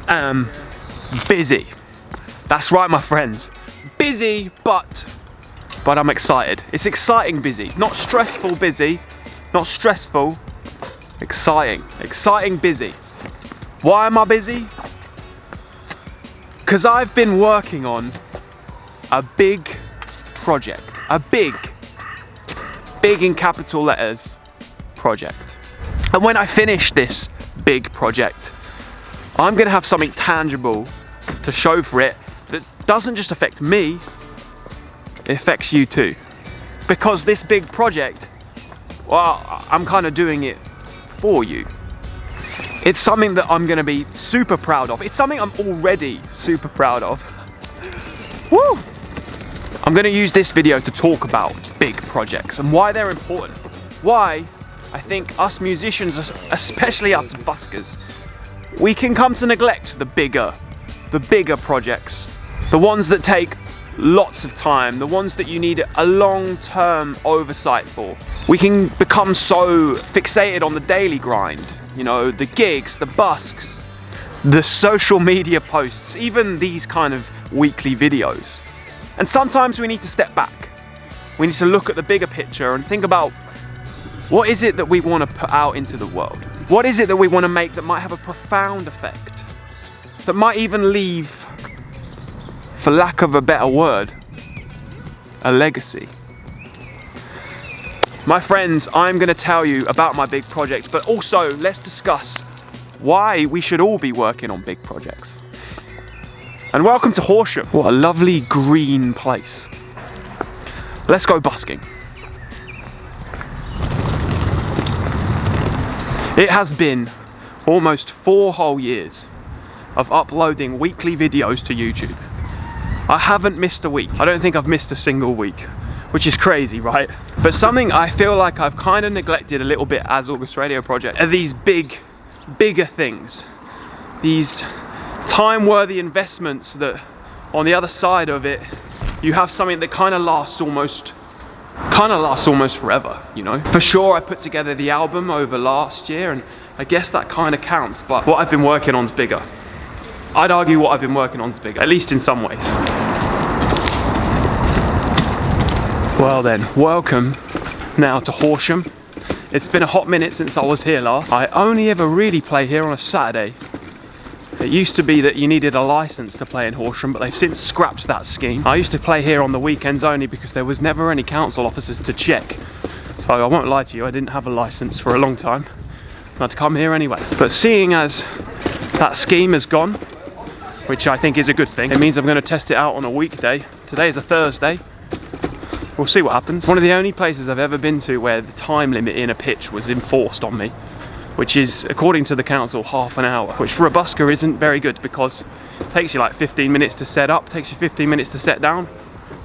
am busy. That's right, my friends. Busy, but I'm excited. It's exciting busy, not stressful busy, not stressful, exciting busy. Why am I busy? Because I've been working on a big project, a big in capital letters project. And when I finish this big project, I'm gonna have something tangible to show for it that doesn't just affect me, it affects you too. Because this big project, well, I'm kind of doing it for you. It's something that I'm gonna be super proud of. It's something I'm already super proud of. Woo! I'm gonna use this video to talk about big projects and why they're important. Why I think us musicians, especially us buskers, we can come to neglect the bigger projects. The ones that take lots of time, the ones that you need a long-term oversight for. We can become so fixated on the daily grind, you know, the gigs, the busks, the social media posts, even these kind of weekly videos. And sometimes we need to step back. We need to look at the bigger picture and think about what is it that we want to put out into the world? What is it that we want to make that might have a profound effect? That might even leave, for lack of a better word, a legacy. My friends, I'm going to tell you about my big project, but also let's discuss why we should all be working on big projects. And welcome to Horsham. What a lovely green place. Let's go busking. It has been almost 4 whole years of uploading weekly videos to YouTube. I haven't missed a week. I don't think I've missed a single week, which is crazy, right? But something I feel like I've kind of neglected a little bit as August Radio Project are these bigger things. These time-worthy investments that on the other side of it, you have something that kind of lasts almost forever, you know? For sure, I put together the album over last year, and I guess that kind of counts, but what I've been working on is bigger. I'd argue what I've been working on is bigger, at least in some ways. Well then, welcome now to Horsham. It's been a hot minute since I was here last. I only ever really play here on a Saturday. It used to be that you needed a license to play in Horsham, but they've since scrapped that scheme. I used to play here on the weekends only because there was never any council officers to check. So I won't lie to you, I didn't have a license for a long time. I had to come here anyway. But seeing as that scheme has gone, which I think is a good thing, it means I'm going to test it out on a weekday. Today is a Thursday. We'll see what happens. One of the only places I've ever been to where the time limit in a pitch was enforced on me, which is, according to the council, half an hour, which for a busker isn't very good because it takes you like 15 minutes to set up, takes you 15 minutes to set down.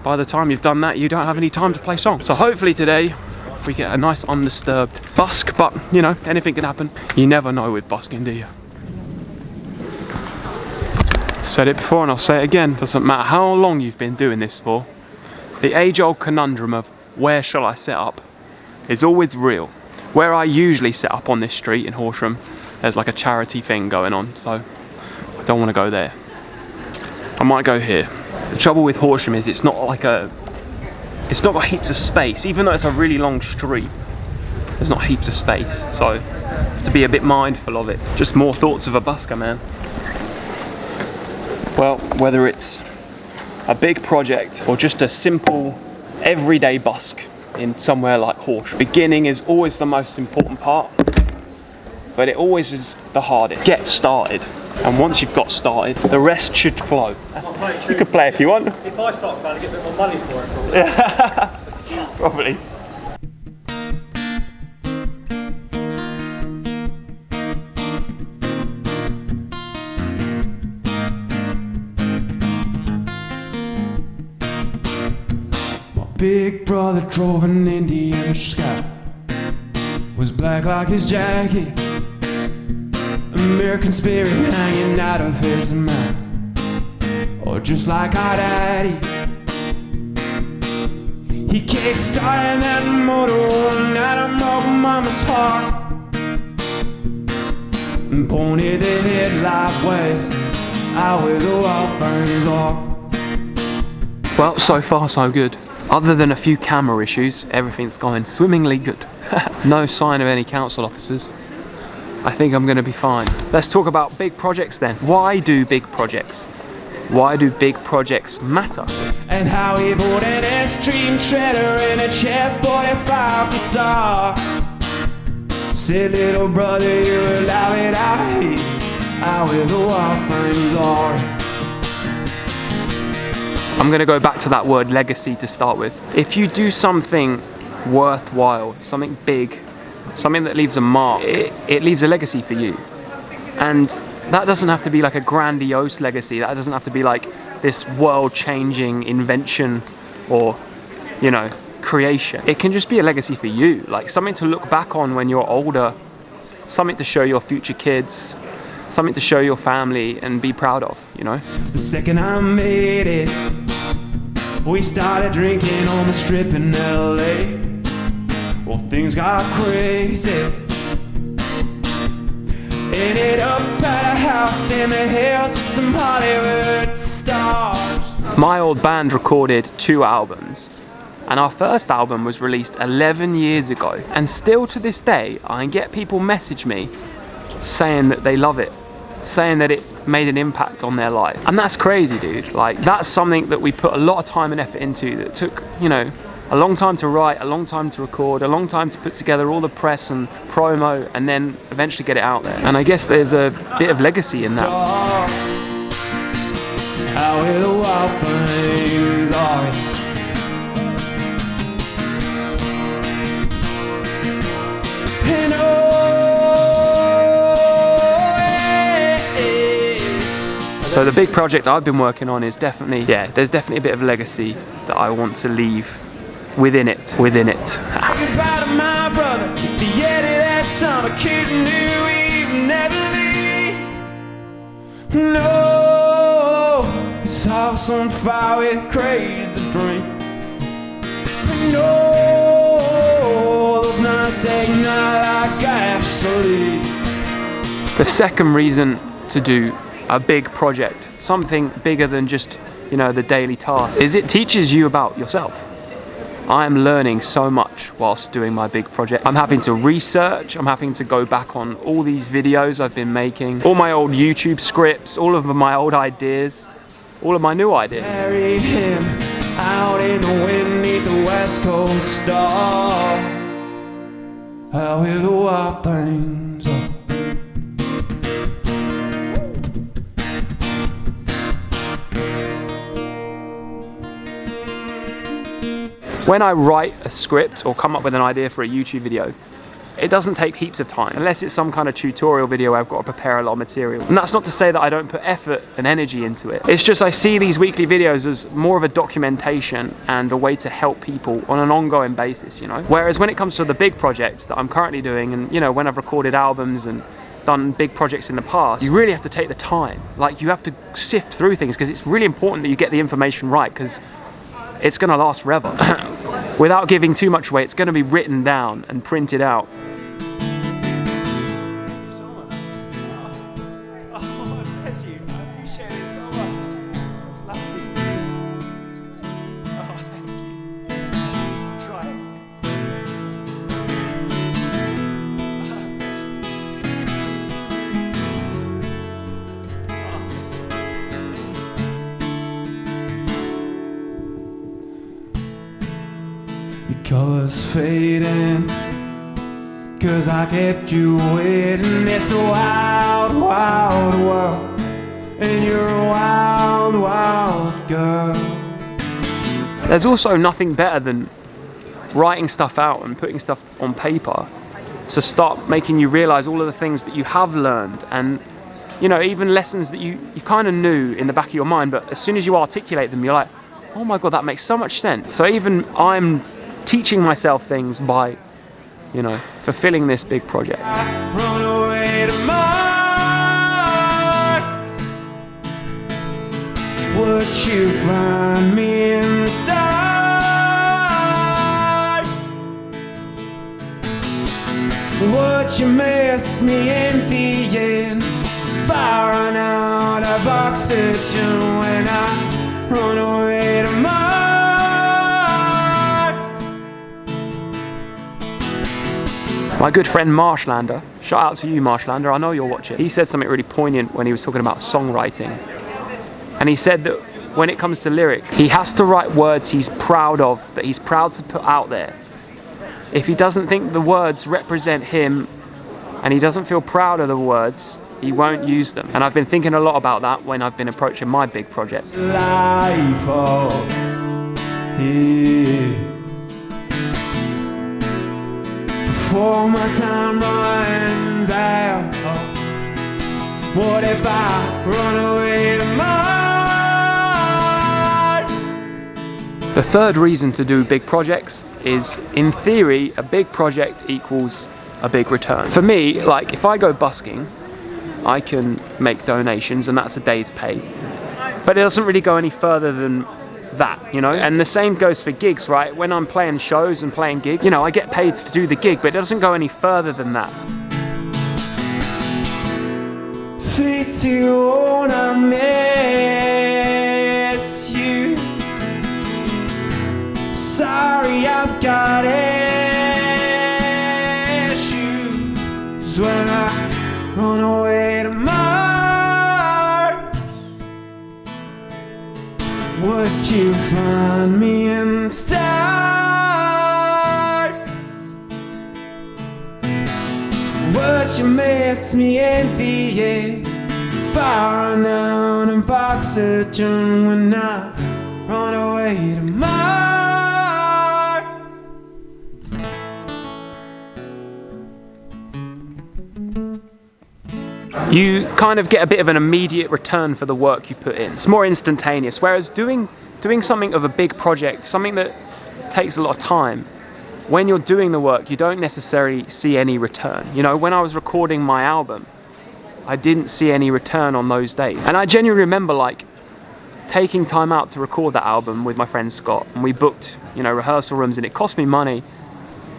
By the time you've done that, you don't have any time to play songs. So hopefully today we get a nice undisturbed busk, but you know, anything can happen. You never know with busking, do you? Said it before and I'll say it again, doesn't matter how long you've been doing this for, the age-old conundrum of where shall I set up is always real. Where I usually set up on this street in Horsham, there's like a charity thing going on, so I don't want to go there. I might go here. The trouble with Horsham is it's not got heaps of space, even though it's a really long street. There's not heaps of space, so you have to be a bit mindful of it. Just more thoughts of a busker, man. Well, whether it's a big project or just a simple everyday busk in somewhere like Horsham, beginning is always the most important part, but it always is the hardest. Get started, and once you've got started, the rest should flow. You could play if you want. If I start playing, I get a bit more money for it, Probably. probably. Big brother drove an Indian Scout, was black like his jacket, American spirit hanging out of his mouth, or just like our daddy. He kick-started that motor one night and broke mama's heart, and pointed the headlight west. out where the wild things are. Well, so far so good. Other than a few camera issues, everything's going swimmingly good. No sign of any council officers. I think I'm gonna be fine. Let's talk about big projects then. Why do big projects? Why do big projects matter? And how he bought an Extreme Shredder and a Chet 45 guitar. Said, little brother, you allow it, I hate out where the wild things are. I'm gonna go back to that word legacy to start with. If you do something worthwhile, something big, something that leaves a mark, it leaves a legacy for you. And that doesn't have to be like a grandiose legacy. That doesn't have to be like this world-changing invention or, you know, creation. It can just be a legacy for you, like something to look back on when you're older, something to show your future kids, something to show your family and be proud of, you know? The second I made it, we started drinking on the strip in LA. Well, things got crazy. Ended up at a house in the hills with some Hollywood stars. My old band recorded 2 albums, and our first album was released 11 years ago. And still to this day, I get people message me saying that they love it, saying that it made an impact on their life. And that's crazy, dude. Like, that's something that we put a lot of time and effort into that took, you know, a long time to write, a long time to record, a long time to put together all the press and promo, and then eventually get it out there. And I guess there's a bit of legacy in that. How the wild things are. And so the big project I've been working on is definitely, there's definitely a bit of legacy that I want to leave within it. Goodbye to my brother, the Yeti that summer, kid knew he'd never leave. No, his house on fire with crazy to drink. No, those nights ignite like gasoline. The second reason to do a big project, something bigger than just, you know, the daily task, is it teaches you about yourself. I'm learning so much whilst doing my big project. I'm having to research, I'm having to go back on all these videos I've been making, all my old YouTube scripts, all of my old ideas, all of my new ideas. Carried him out in the wind neath the West Coast star. How the wild things are. When I write a script or come up with an idea for a YouTube video, it doesn't take heaps of time, unless it's some kind of tutorial video where I've got to prepare a lot of material. And that's not to say that I don't put effort and energy into it. It's just I see these weekly videos as more of a documentation and a way to help people on an ongoing basis, you know? Whereas when it comes to the big projects that I'm currently doing, and, you know, when I've recorded albums and done big projects in the past, you really have to take the time. Like, you have to sift through things, because it's really important that you get the information right, because it's gonna last forever. Without giving too much away, it's gonna be written down and printed out. Colors fading, 'cause I kept you waiting. It's a wild, wild world, and you're a wild, wild girl. There's also nothing better than writing stuff out and putting stuff on paper to start making you realize all of the things that you have learned, and, you know, even lessons that you kind of knew in the back of your mind, but as soon as you articulate them, you're like, oh my God, that makes so much sense. So even I'm teaching myself things by, you know, fulfilling this big project. Run away to Mars. Would you find me in the stars? Would you miss me in the end? Firing out of like oxygen when I run away to Mars. My good friend Marshlander, shout out to you Marshlander, I know you're watching. He said something really poignant when he was talking about songwriting. And he said that when it comes to lyrics, he has to write words he's proud of, that he's proud to put out there. If he doesn't think the words represent him and he doesn't feel proud of the words, he won't use them. And I've been thinking a lot about that when I've been approaching my big project. Life, oh, yeah. Before my time runs out, oh, what if I run away to Mars? The third reason to do big projects is, in theory, a big project equals a big return. For me, like if I go busking, I can make donations and that's a day's pay. But it doesn't really go any further than that, you know? And the same goes for gigs, right? When I'm playing shows and playing gigs, you know, I get paid to do the gig, but it doesn't go any further than that. 3, 2, 1, I miss you. Sorry, I've got issues when I run away to Mars. Would you find me instead? Would you miss me in the air? Far down in oxygen when I run away to Mars. You kind of get a bit of an immediate return for the work you put in. It's more instantaneous, whereas doing something of a big project, something that takes a lot of time, when you're doing the work, you don't necessarily see any return. You know, when I was recording my album, I didn't see any return on those days. And I genuinely remember like taking time out to record that album with my friend Scott, and we booked, you know, rehearsal rooms, and it cost me money.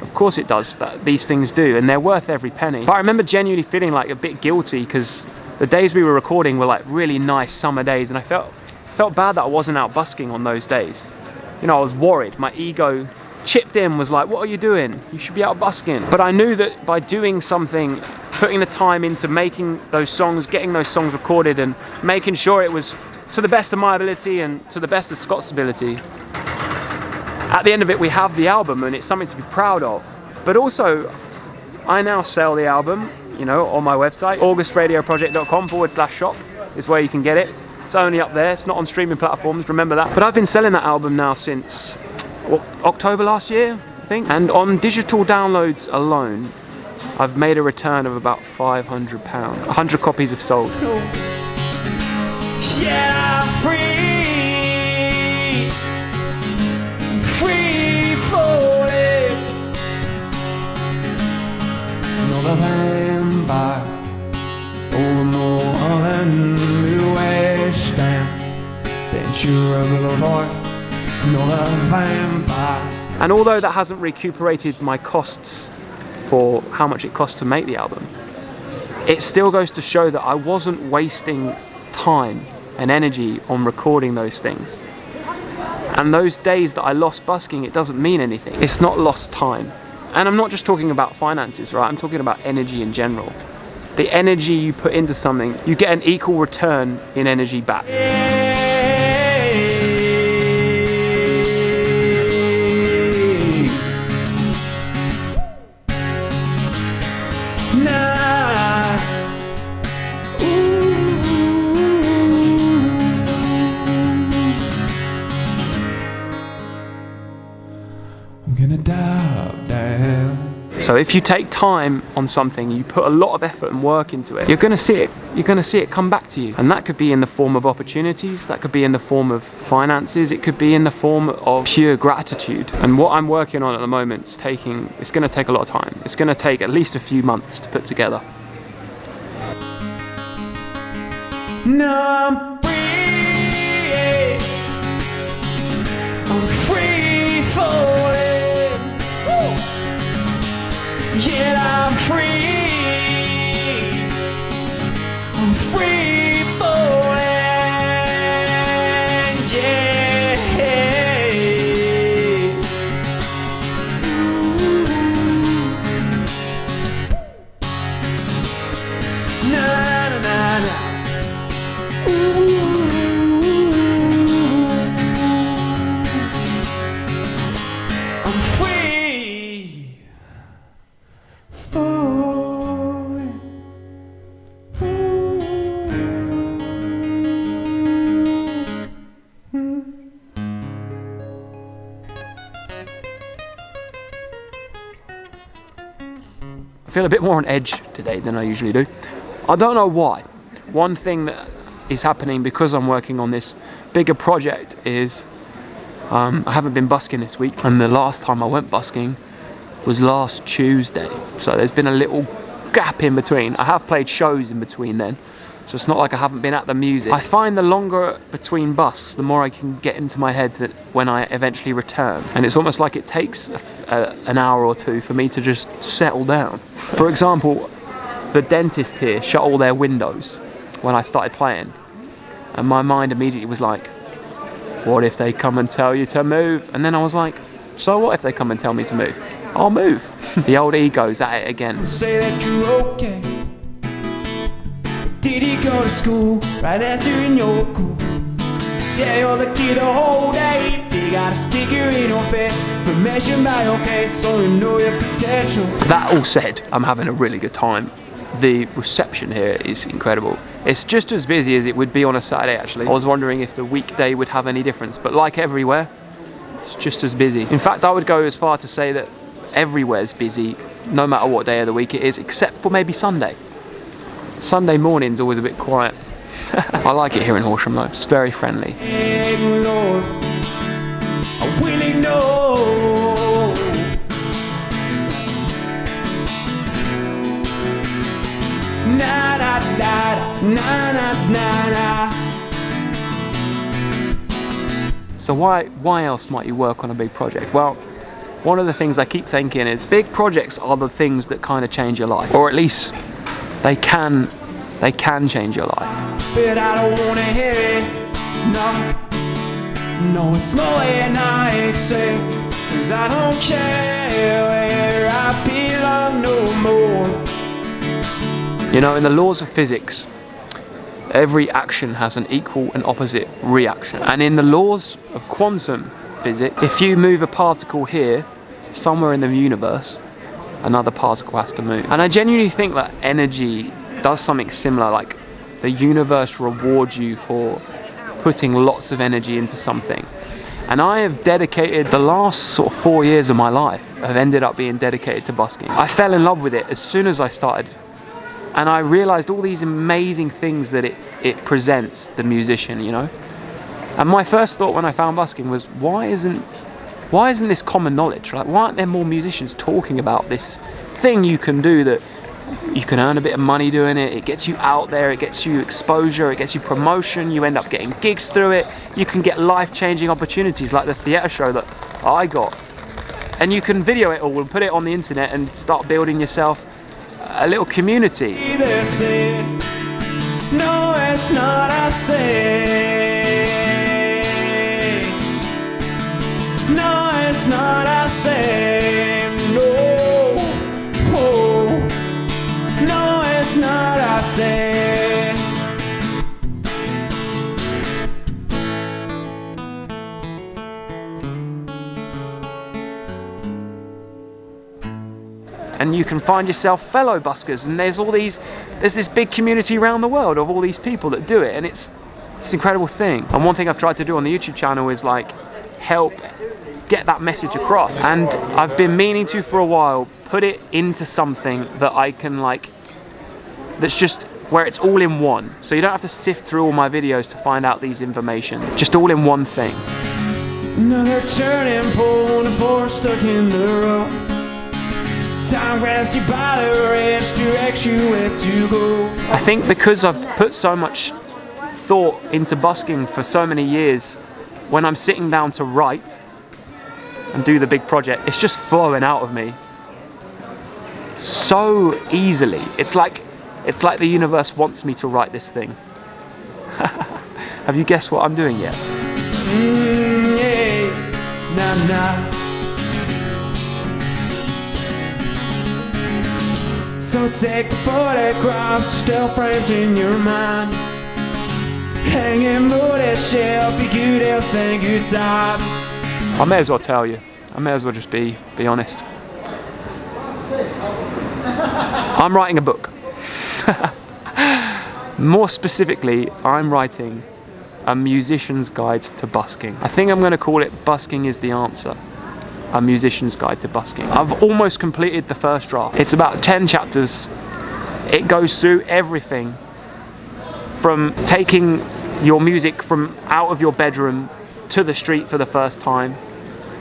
Of course it does, these things do, and they're worth every penny. But I remember genuinely feeling like a bit guilty because the days we were recording were like really nice summer days, and I felt bad that I wasn't out busking on those days. You know, I was worried. My ego chipped in, was like, what are you doing? You should be out busking. But I knew that by doing something, putting the time into making those songs, getting those songs recorded, and making sure it was to the best of my ability and to the best of Scott's ability, at the end of it, we have the album, and it's something to be proud of. But also, I now sell the album, you know, on my website. augustradioproject.com/shop is where you can get it. It's only up there, it's not on streaming platforms, remember that. But I've been selling that album now since October last year, I think. And on digital downloads alone, I've made a return of about £500. 100 copies have sold. Yeah, I'm free. Free falling. Another vampire. Oh, no, than the West End. Ventura Boulevard. Another vampire. And although that hasn't recuperated my costs for how much it cost to make the album, it still goes to show that I wasn't wasting time and energy on recording those things. And those days that I lost busking, it doesn't mean anything. It's not lost time. And I'm not just talking about finances, right? I'm talking about energy in general. The energy you put into something, you get an equal return in energy back. So if you take time on something, you put a lot of effort and work into it, you're going to see it. You're going to see it come back to you. And that could be in the form of opportunities, that could be in the form of finances, it could be in the form of pure gratitude. And what I'm working on at the moment is it's going to take a lot of time. It's going to take at least a few months to put together. No, I'm free. I'm free falling. Yeah, I'm free. I'm free falling. feel a bit more on edge today than I usually do. I don't know why. One thing that is happening because I'm working on this bigger project is I haven't been busking this week, and the last time I went busking was last Tuesday. So there's been a little gap in between. I have played shows in between then, so it's not like I haven't been at the music. I find the longer between busks, the more I can get into my head that when I eventually return. And it's almost like it takes an hour or two for me to just settle down. For example, the dentist here shut all their windows when I started playing. And my mind immediately was like, what if they come and tell you to move? And then I was like, so what if they come and tell me to move? I'll move. The old ego's at it again. Say that you're okay. Did you go to school? Right answer in your cool. Yeah, you're the kid the whole day. You got a sticker in your face, permission by your case, so you know your potential. That all said, I'm having a really good time. The reception here is incredible. It's just as busy as it would be on a Saturday, actually. I was wondering if the weekday would have any difference, but like everywhere, it's just as busy. In fact, I would go as far to say that everywhere's busy, no matter what day of the week it is, except for maybe Sunday. Sunday morning's always a bit quiet. I like it here in Horsham though, it's very friendly. Lord, I really know. Na na na na na na. So why else might you work on a big project? Well, one of the things I keep thinking is big projects are the things that kind of change your life, or at least they can change your life. But I don't wanna hear it, no, it's more than I say, 'cause I don't care where I belong no more. You know, in the laws of physics, every action has an equal and opposite reaction. And in the laws of quantum physics, if you move a particle here, somewhere in the universe, another particle has to move. And I genuinely think that energy does something similar, like the universe rewards you for putting lots of energy into something. And I have dedicated the last sort of 4 years of my life, have ended up being dedicated to busking. I fell in love with it as soon as I started. And I realized all these amazing things that it presents the musician, you know? And my first thought when I found busking was, why isn't this common knowledge? Like, why aren't there more musicians talking about this thing you can do, that you can earn a bit of money doing it, it gets you out there, it gets you exposure, it gets you promotion, you end up getting gigs through it, you can get life-changing opportunities like the theatre show that I got. And you can video it all and put it on the internet and start building yourself a little community. Either say, no, it's not I say. No, it's not I say. No, oh, no, it's not I say. And you can find yourself fellow buskers, and there's this big community around the world of all these people that do it, and it's this incredible thing. And one thing I've tried to do on the YouTube channel is like help get that message across. And I've been meaning to for a while put it into something that I can that's just where it's all in one. So you don't have to sift through all my videos to find out these information. Just all in one thing. Another turning point, a force stuck in the road. Time grabs you by the wrist, directs you where to go. I think because I've put so much thought into busking for so many years, when I'm sitting down to write and do the big project, it's just flowing out of me so easily. It's like the universe wants me to write this thing. Have you guessed what I'm doing yet? Yeah, nah, nah. So take the photographs, still frames in your mind. Hanging on that shelf, you could have thank you time. I may as well tell you. I may as well just be honest. I'm writing a book. More specifically, I'm writing a musician's guide to busking. I think I'm going to call it Busking is the Answer. A Musician's Guide to Busking. I've almost completed the first draft. It's about 10 chapters. It goes through everything from taking your music from out of your bedroom to the street for the first time,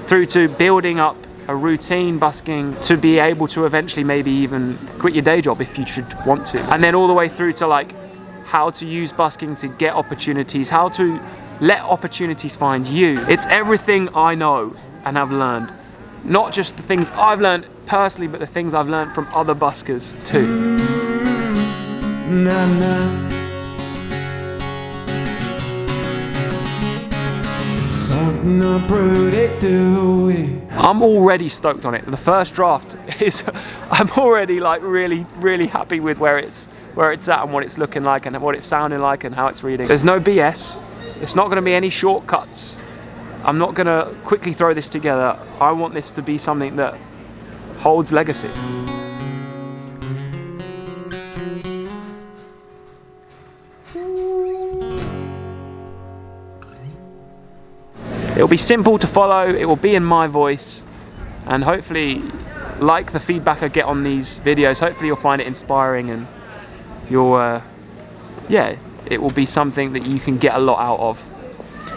through to building up a routine busking to be able to eventually maybe even quit your day job if you should want to, and then all the way through to like how to use busking to get opportunities, how to let opportunities find you. It's everything I know and have learned, not just the things I've learned personally, but the things I've learned from other buskers too. Nah, nah. Something unpredictable. I'm already stoked on it. The first draft is, I'm already like really happy with where it's at and what it's looking like and what it's sounding like and how it's reading. There's no BS. It's not going to be any shortcuts. I'm not going to quickly throw this together. I want this to be something that holds legacy. It'll be simple to follow, it will be in my voice, and hopefully, like the feedback I get on these videos, hopefully you'll find it inspiring and you'll, yeah, it will be something that you can get a lot out of.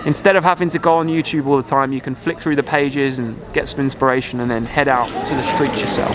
Instead of having to go on YouTube all the time, you can flick through the pages and get some inspiration and then head out to the streets yourself.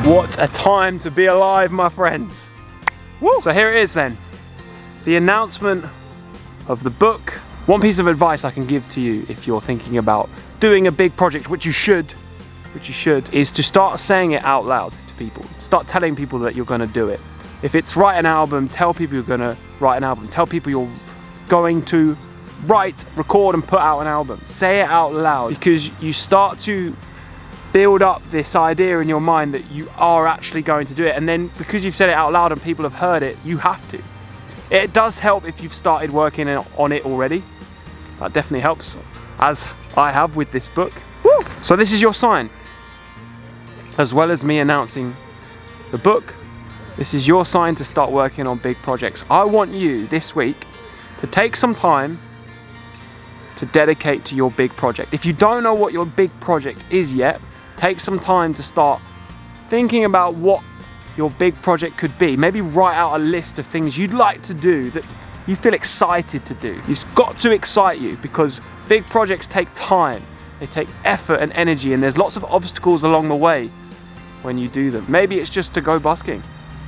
What a time to be alive, my friends. Woo. So here it is then, the announcement of the book. One piece of advice I can give to you if you're thinking about doing a big project, which you should, is to start saying it out loud to people. Start telling people that you're gonna do it. If it's write an album, tell people you're gonna write an album. Tell people you're going to write, record and put out an album. Say it out loud, because you start to build up this idea in your mind that you are actually going to do it, and then because you've said it out loud and people have heard it, you have to. It does help if you've started working on it already. That definitely helps, as I have with this book. Woo! So this is your sign. As well as me announcing the book, this is your sign to start working on big projects. I want you this week to take some time to dedicate to your big project. If you don't know what your big project is yet, take some time to start thinking about what your big project could be. Maybe write out a list of things you'd like to do that you feel excited to do. It's got to excite you, because big projects take time. They take effort and energy, and there's lots of obstacles along the way when you do them. Maybe it's just to go busking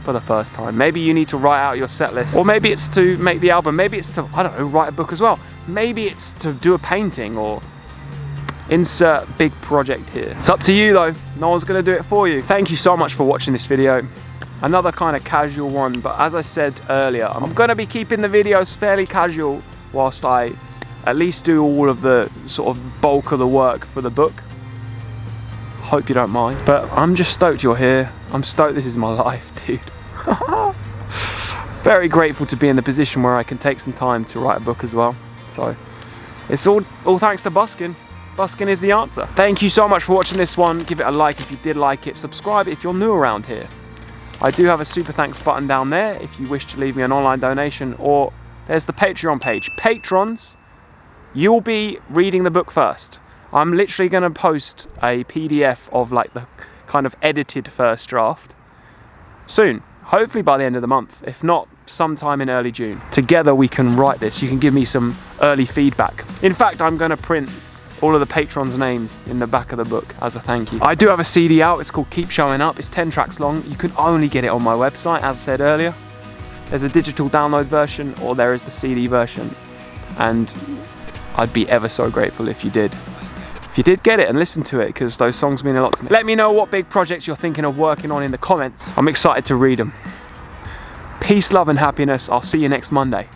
for the first time. Maybe you need to write out your set list. Or maybe it's to make the album. Maybe it's to, I don't know, write a book as well. Maybe it's to do a painting, or insert big project here. It's up to you though. No one's gonna do it for you. Thank you so much for watching this video. Another kind of casual one, but as I said earlier, I'm gonna be keeping the videos fairly casual whilst I at least do all of the sort of bulk of the work for the book. Hope you don't mind, but I'm just stoked you're here. I'm stoked this is my life, dude. Very grateful to be in the position where I can take some time to write a book as well. So it's all thanks to Busking. Busking is the answer. Thank you so much for watching this one. Give it a like if you did like it. Subscribe if you're new around here. I do have a super thanks button down there if you wish to leave me an online donation, or there's the Patreon page. Patrons, you'll be reading the book first. I'm literally going to post a PDF of like the kind of edited first draft soon. Hopefully by the end of the month, if not sometime in early June. Together we can write this. You can give me some early feedback. In fact, I'm going to print all of the patrons' names in the back of the book as a thank you. I do have a CD out, it's called Keep Showing Up. It's 10 tracks long. You can only get it on my website, as I said earlier. There's a digital download version, or there is the CD version. And I'd be ever so grateful if you did. If you did get it and listen to it, because those songs mean a lot to me. Let me know what big projects you're thinking of working on in the comments. I'm excited to read them. Peace, love and happiness. I'll see you next Monday.